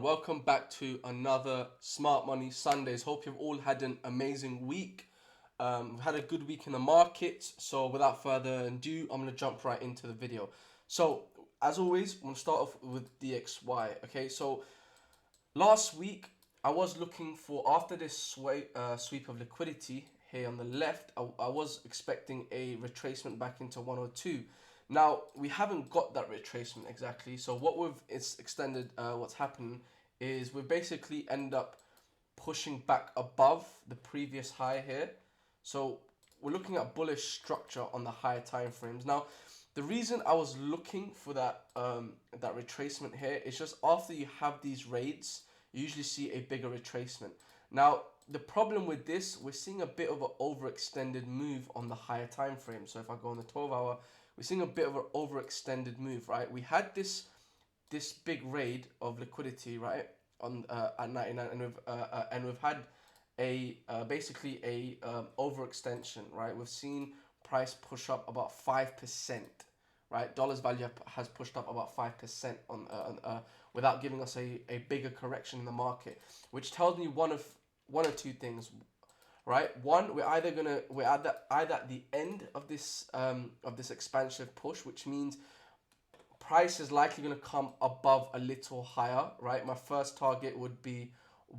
everyone, welcome back to another Smart Money Sundays. Hope you've all had an amazing week. We've had a good week in the markets, so without further ado, I'm going to jump right into the video. So, as always, I'm going to start off with DXY, okay? So, last week, I was looking for, after this sweep of liquidity here on the left, I was expecting a retracement back into 102. Now, we haven't got that retracement exactly. So what what's happened is we basically end up pushing back above the previous high here. So we're looking at bullish structure on the higher time frames. Now, the reason I was looking for that retracement here is just after you have these raids, you usually see a bigger retracement. Now, the problem with this, we're seeing a bit of an overextended move on the higher time frame. So if I go on the 12-hour, we're seeing a bit of an overextended move, right? We had this big raid of liquidity, right, on at 99, and we've had a basically a overextension, right? We've seen price push up about 5%, right? Dollar's value has pushed up about 5% on without giving us a bigger correction in the market, which tells me one or two things. Right, one, we're either at the end of this expansive push, which means price is likely gonna come above a little higher. Right, my first target would be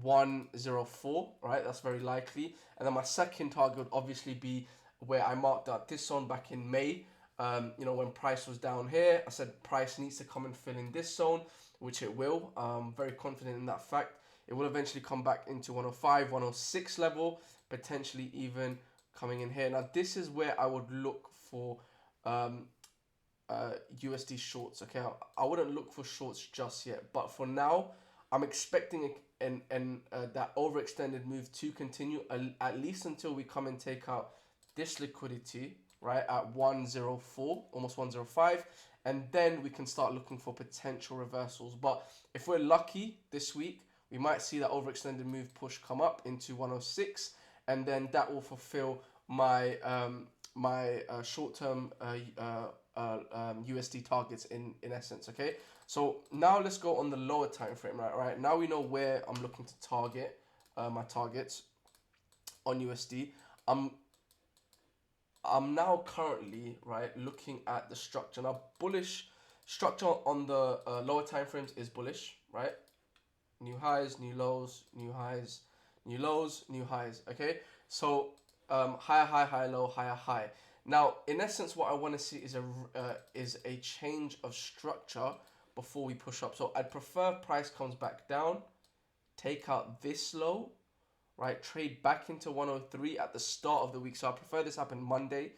104. Right, that's very likely, and then my second target would obviously be where I marked out this zone back in May. When price was down here, I said price needs to come and fill in this zone, which it will. I'm very confident in that fact. It will eventually come back into 105, 106 level, potentially even coming in here. Now, this is where I would look for USD shorts, okay? I wouldn't look for shorts just yet, but for now, I'm expecting that overextended move to continue at least until we come and take out this liquidity, right, at 104, almost 105, and then we can start looking for potential reversals. But if we're lucky this week, we might see that overextended move push come up into 106, and then that will fulfill my short-term USD targets in essence. Okay, so now let's go on the lower time frame. Right, now we know where I'm looking to target my targets on USD. I'm now currently looking at the structure. Now, bullish structure on the lower time frames is bullish, right? New highs, new lows, new highs, new lows, new highs. Okay, so higher high, higher low, higher high. Now, in essence, what I want to see is a change of structure before we push up. So I'd prefer price comes back down, take out this low, right? Trade back into 103 at the start of the week. So I prefer this happen Monday,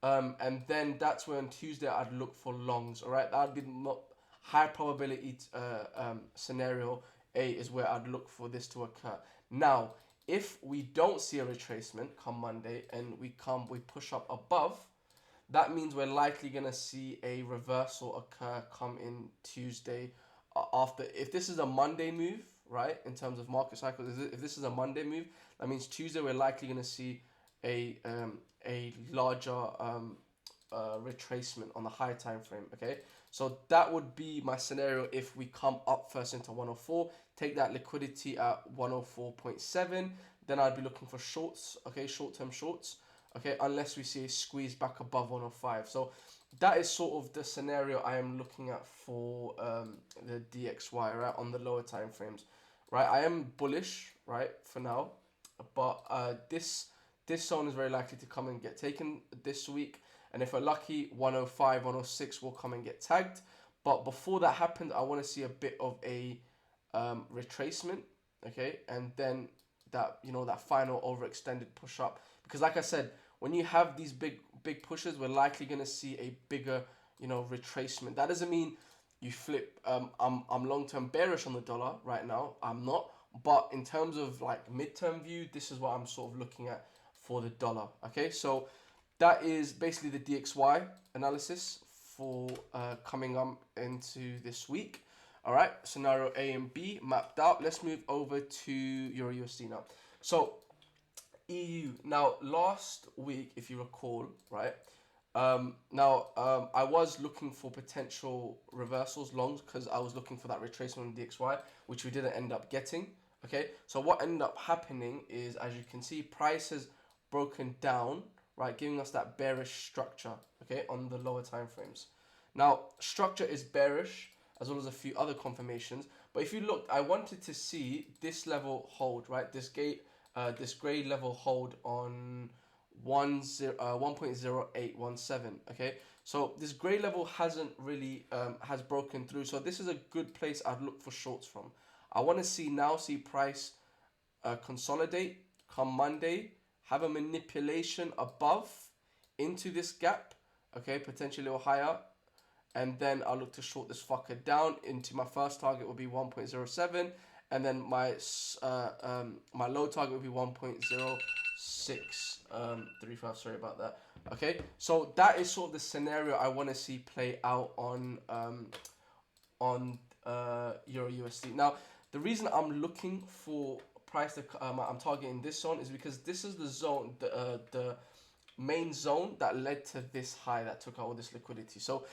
and then that's where on Tuesday I'd look for longs. All right, that'd be the high probability scenario. A is where I'd look for this to occur. Now, if we don't see a retracement come Monday and we push up above, that means we're likely gonna see a reversal occur come in Tuesday after. If this is a Monday move, right, in terms of market cycles, if this is a Monday move, that means Tuesday we're likely gonna see a larger retracement on the high time frame. Okay, so that would be my scenario if we come up first into 104, take that liquidity at 104.7, then I'd be looking for shorts, okay, short-term shorts, okay, unless we see a squeeze back above 105. So that is sort of the scenario I am looking at for the DXY, right, on the lower time frames, right? I am bullish, right, for now, but this zone is very likely to come and get taken this week. And if we're lucky, 105, 106 will come and get tagged. But before that happens, I want to see a bit of a retracement, okay? And then that final overextended push up. Because like I said, when you have these big pushes, we're likely going to see a bigger, retracement. That doesn't mean you flip. I'm long-term bearish on the dollar right now. I'm not. But in terms of like midterm view, this is what I'm sort of looking at for the dollar, okay? So that is basically the DXY analysis for coming up into this week. All right, scenario A and B mapped out. Let's move over to EURUSD now. So EU. Now, last week, if you recall, right, I was looking for potential reversals longs because I was looking for that retracement on DXY, which we didn't end up getting. Okay, so what ended up happening is, as you can see, price has broken down, right, giving us that bearish structure, okay, on the lower time frames. Now, structure is bearish as well as a few other confirmations. But if you look, I wanted to see this level hold, right? This grey level hold on 1.0817. Okay, so this grey level hasn't really has broken through. So this is a good place I'd look for shorts from. I want to see price consolidate come Monday, have a manipulation above into this gap, okay, potentially a little higher, and then I'll look to short this fucker down into my first target will be 1.07, and then my low target will be 1.0635. Sorry about that. Okay, so that is sort of the scenario I want to see play out on Euro USD. Now, the reason I'm looking for price that I'm targeting this zone is because this is the zone, the main zone that led to this high that took out all this liquidity. So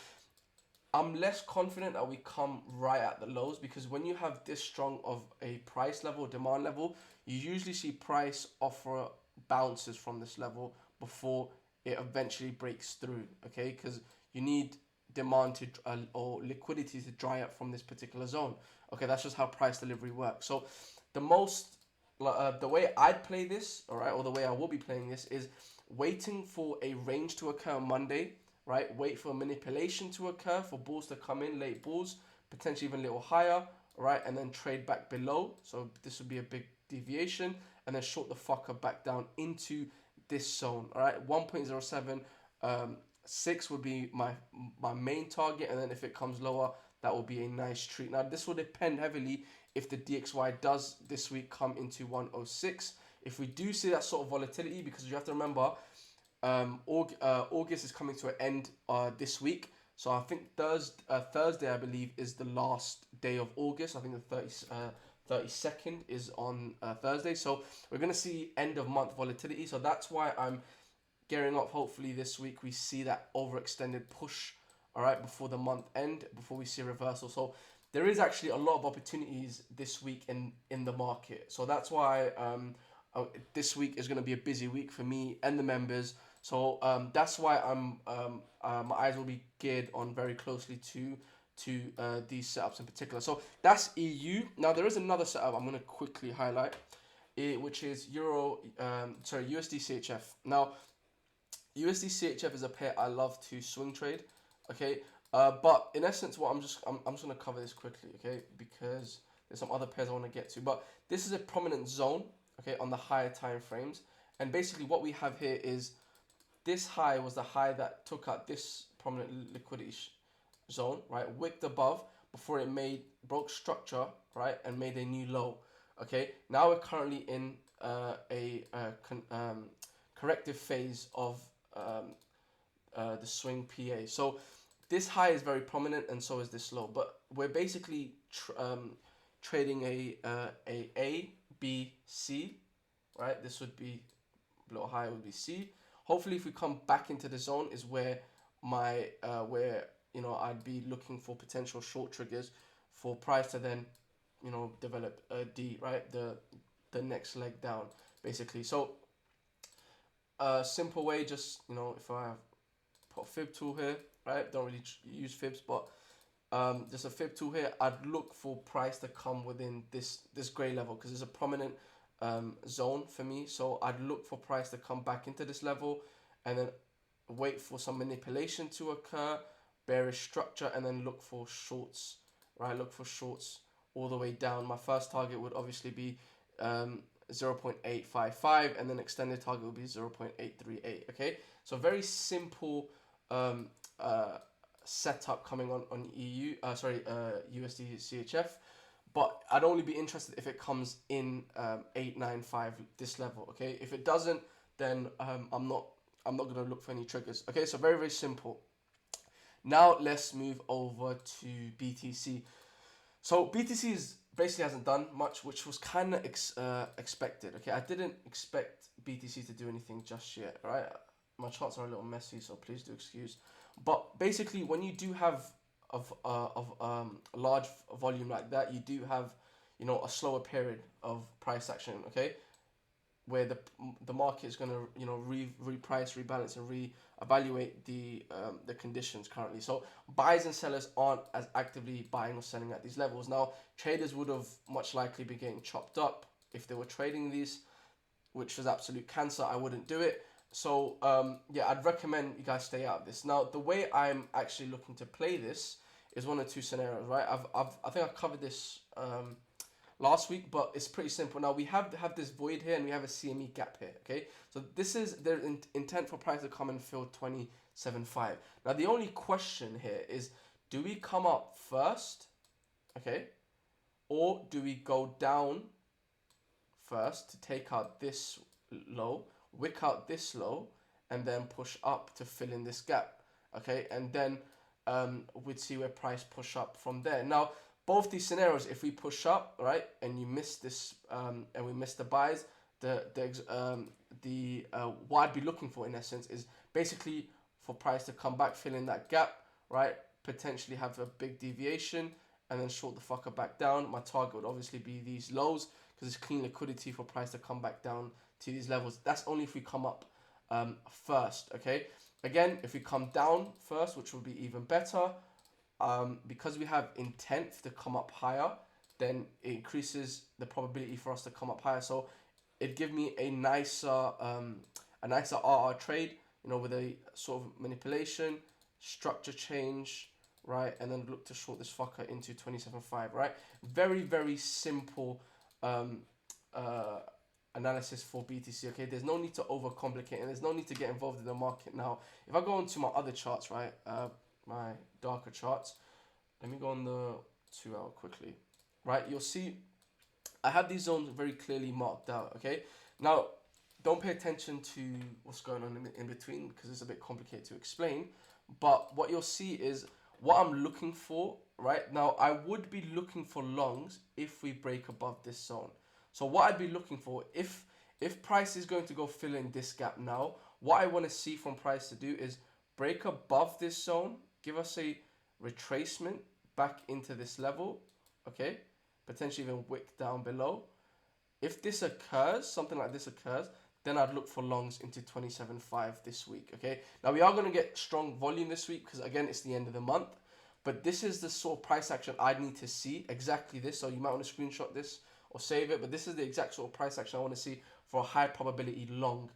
I'm less confident that we come right at the lows, because when you have this strong of a price level, demand level, you usually see price offer bounces from this level before it eventually breaks through, okay? Because you need demand to or liquidity to dry up from this particular zone. Okay, that's just how price delivery works. So the way I'd play this, all right, or the way I will be playing this is waiting for a range to occur on Monday, right? Wait for a manipulation to occur for bulls to come in, late bulls, potentially even a little higher, right? And then trade back below. So this would be a big deviation, and then short the fucker back down into this zone, all right? 1.07 6 would be my main target, and then if it comes lower, that will be a nice treat. Now this will depend heavily if the DXY does this week come into 106. If we do see that sort of volatility, because you have to remember, August is coming to an end this week. So I think Thursday, I believe, is the last day of August. I think the 32nd is on Thursday. So we're going to see end of month volatility. So that's why I'm gearing up. Hopefully this week we see that overextended push, all right, before the month end, before we see a reversal. So there is actually a lot of opportunities this week in the market. So that's why this week is going to be a busy week for me and the members. So that's why my eyes will be geared on very closely to these setups in particular. So that's EU. Now there is another setup I'm going to quickly highlight, which is USD CHF. Now USD CHF is a pair I love to swing trade. Okay, but in essence, I'm just going to cover this quickly, okay, because there's some other pairs I want to get to. But this is a prominent zone, okay, on the higher time frames, and basically what we have here is this high was the high that took out this prominent liquidity zone, right, wicked above before it broke structure, right, and made a new low. Okay, now we're currently in a corrective phase of the swing PA. So this high is very prominent, and so is this low. But we're basically trading a B, C, right? This would be below high would be C. Hopefully, if we come back into the zone, is where I'd be looking for potential short triggers for price to then develop a D, right? The next leg down, basically. So simple way, just if I put a fib tool here, right? Don't really use fibs, but just a fib tool here. I'd look for price to come within this gray level, because it's a prominent zone for me. So I'd look for price to come back into this level, and then wait for some manipulation to occur, bearish structure, and then look for shorts, right? Look for shorts all the way down. My first target would obviously be 0.855, and then extended target will be 0.838. Okay, so very simple setup coming on USD CHF, but I'd only be interested if it comes in 895, this level. Okay, if it doesn't, then I'm not gonna look for any triggers. Okay, so very, very simple. Now let's move over to BTC. So BTC basically hasn't done much, which was kind of expected. Okay, I didn't expect BTC to do anything just yet, right? my charts are a little messy, so please do excuse. But basically, when you do have a large volume like that, you do have, you know, a slower period of price action. Okay, where the market is going to, you know, reprice, rebalance, and reevaluate the conditions currently. So buyers and sellers aren't as actively buying or selling at these levels. Now, traders would have much likely been getting chopped up if they were trading these, which is absolute cancer. I wouldn't do it. So yeah, I'd recommend you guys stay out of this. Now, the way I'm actually looking to play this is one or two scenarios, right? I think I covered this last week, but it's pretty simple. Now we have this void here, and we have a CME gap here. Okay, so this is their intent for price to come and fill 27.5. Now the only question here is, do we come up first, okay, or do we go down first to take out this low, wick out this low, and then push up to fill in this gap, okay, and then we'd see where price push up from there. Now, both these scenarios, if we push up, right, and you miss this, and we miss the buys, what I'd be looking for in essence is basically for price to come back, fill in that gap, right, potentially have a big deviation, and then short the fucker back down. My target would obviously be these lows, because it's clean liquidity for price to come back down to these levels. That's only if we come up first, okay? Again, if we come down first, which will be even better, because we have intent to come up higher, then it increases the probability for us to come up higher. So it'd give me a nicer RR trade, you know, with a sort of manipulation, structure change, right, and then look to short this fucker into 27.5, right? Very, very simple analysis for BTC. Okay, there's no need to overcomplicate, and there's no need to get involved in the market. Now, if I go into my other charts, right, my darker charts, let me go on the 2 hour quickly, right? You'll see I have these zones very clearly marked out. Okay, now don't pay attention to what's going on in between, because it's a bit complicated to explain, but what you'll see is what I'm looking for. Right now, I would be looking for longs if we break above this zone. So what I'd be looking for, if price is going to go fill in this gap now, what I want to see from price to do is break above this zone, give us a retracement back into this level, okay, potentially even wick down below. If this occurs, something like this occurs, then I'd look for longs into 27.5 this week, okay? Now, we are going to get strong volume this week because, again, it's the end of the month. But this is the sort of price action I need to see, exactly this. So you might want to screenshot this or save it. But this is the exact sort of price action I want to see for a high probability long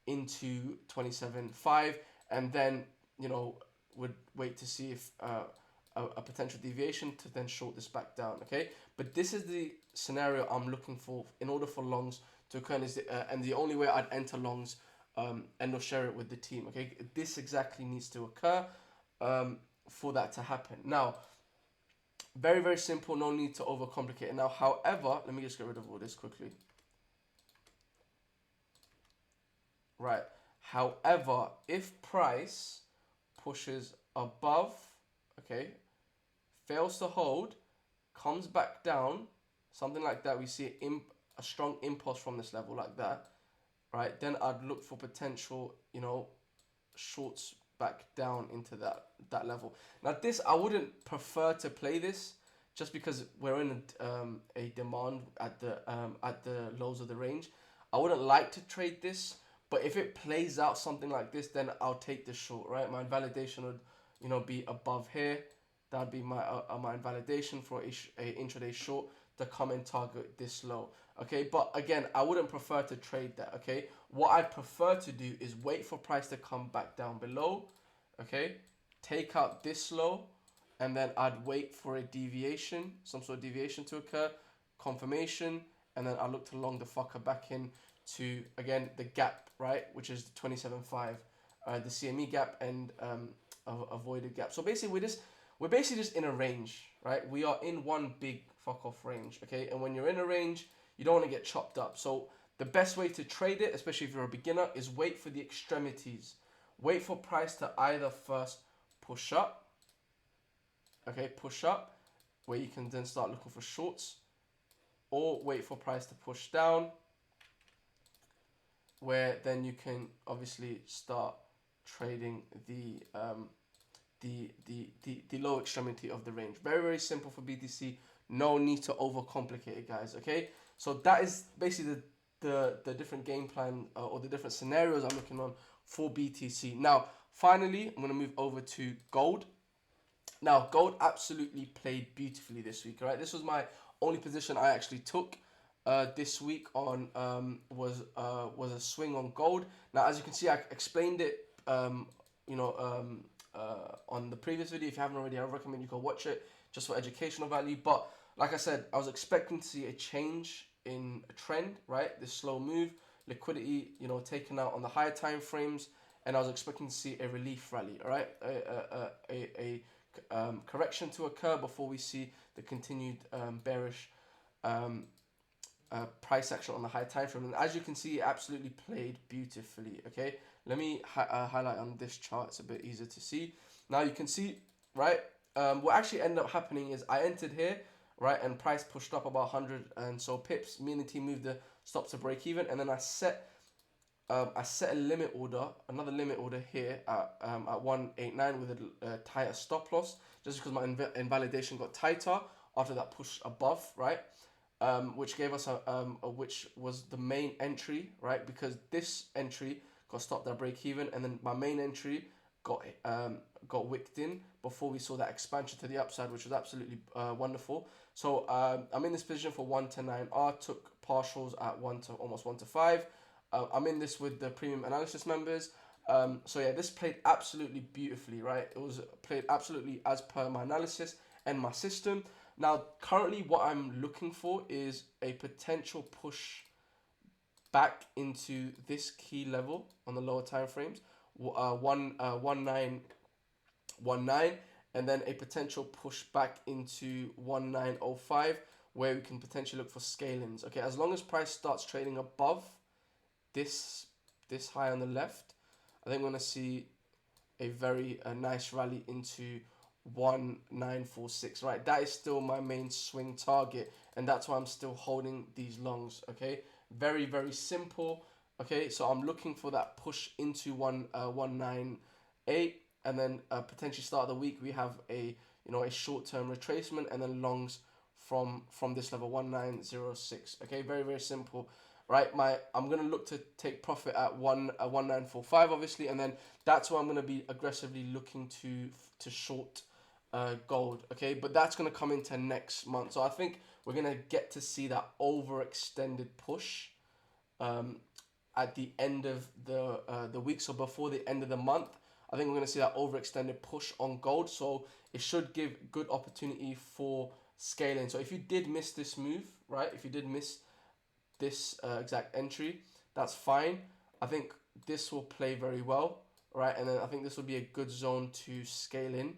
into 27.5. And then, you know, would wait to see if a potential deviation to then short this back down, okay? But this is the scenario I'm looking for in order for longs to occur. And the only way I'd enter longs and or share it with the team, okay? This exactly needs to occur. For that to happen. Now, very, very simple, no need to overcomplicate it. Now, however, let me just get rid of all this quickly. Right. However, if price pushes above, okay, fails to hold, comes back down, something like that, we see a strong impulse from this level like that, right, then I'd look for potential, you know, shorts back down into that level. Now, this, I wouldn't prefer to play this just because we're in a demand at the lows of the range. I wouldn't like to trade this, but if it plays out something like this, then I'll take the short, right? My invalidation would, you know, be above here. That'd be my invalidation for a intraday short to come and target this low, okay? But again, I wouldn't prefer to trade that, okay? What I'd prefer to do is wait for price to come back down below, okay? Take out this low, and then I'd wait for a deviation, some sort of deviation to occur, confirmation, and then I look to long the fucker back in to, again, the gap, right? Which is the 27.5, the CME gap and avoided gap. So basically, we're basically just in a range, right? We are in one big fuck off range, okay? And when you're in a range, you don't want to get chopped up. So the best way to trade it, especially if you're a beginner, is wait for the extremities. Wait for price to either first push up, okay, push up, where you can then start looking for shorts, or wait for price to push down, where then you can obviously start trading the low extremity of the range. Very, very simple for BTC. No need to overcomplicate it, guys. Okay, so that is basically the different game plan or the different scenarios I'm looking on for BTC. Now, finally, I'm gonna move over to gold. Now, gold absolutely played beautifully this week. Right, this was my only position I actually took this week on was a swing on gold. Now, as you can see, I explained it. You know, on the previous video. If you haven't already, I recommend you go watch it just for educational value. But like I said, I was expecting to see a change in a trend, right? This slow move, liquidity, you know, taken out on the higher time frames, and I was expecting to see a relief rally, all right? A correction to occur before we see the continued bearish price action on the high time frame. And as you can see, it absolutely played beautifully. Okay, let me highlight on this chart. It's a bit easier to see. Now you can see, right, what actually ended up happening is I entered here, right, and price pushed up about 100 and so pips. Me and the team moved the stop to break even, and then I set a limit order, another limit order here at 189 with a tighter stop loss, just because my invalidation got tighter after that push above, right? Which gave us which was the main entry, right? Because this entry got stopped at break even, and then my main entry got wicked in before we saw that expansion to the upside, which was absolutely wonderful. So I'm in this position for 1 to 9R, took partials at almost 1 to 5. I'm in this with the premium analysis members. So yeah, this played absolutely beautifully, right? It was played absolutely as per my analysis and my system. Now, currently what I'm looking for is a potential push back into this key level on the lower time frames, 1919, and then a potential push back into 1905, where we can potentially look for scalings. Okay, as long as price starts trading above this high on the left, I think we're going to see a very nice rally into 1946. Right, that is still my main swing target, and that's why I'm still holding these longs. Okay, very, very simple. Okay, so I'm looking for that push into 198, and then potentially start of the week we have a short-term retracement, and then longs from this level 1906. Okay, very, very simple. Right, I'm gonna look to take profit at 1945, obviously, and then that's where I'm gonna be aggressively looking to short gold. Okay, but that's gonna come into next month, so I think we're gonna get to see that overextended push at the end of the week, so before the end of the month. I think we're gonna see that overextended push on gold, so it should give good opportunity for scaling. So if you did miss this move, right, if you did miss this exact entry, that's fine. I think this will play very well, right? And then I think this will be a good zone to scale in,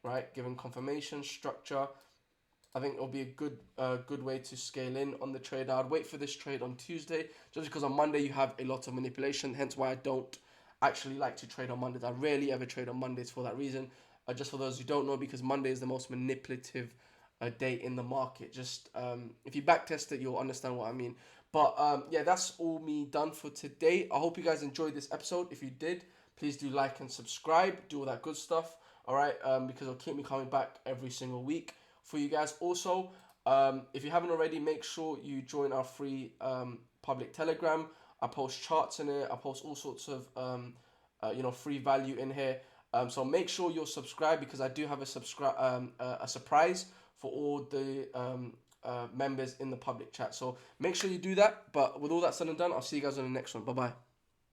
right? Given confirmation structure, I think it'll be a good way to scale in on the trade. I'd wait for this trade on Tuesday, just because on Monday you have a lot of manipulation, hence why I don't actually like to trade on Mondays. I rarely ever trade on Mondays for that reason. Just for those who don't know, because Monday is the most manipulative day in the market. Just if you backtest it, you'll understand what I mean. But yeah, that's all me done for today. I hope you guys enjoyed this episode. If you did, please do like and subscribe, do all that good stuff. All right, because it'll keep me coming back every single week for you guys. Also, if you haven't already, make sure you join our free public Telegram. I post charts in it. I post all sorts of free value in here. So make sure you're subscribed, because I do have a surprise for all the members in the public chat. So make sure you do that. But with all that said and done, I'll see you guys on the next one. Bye bye.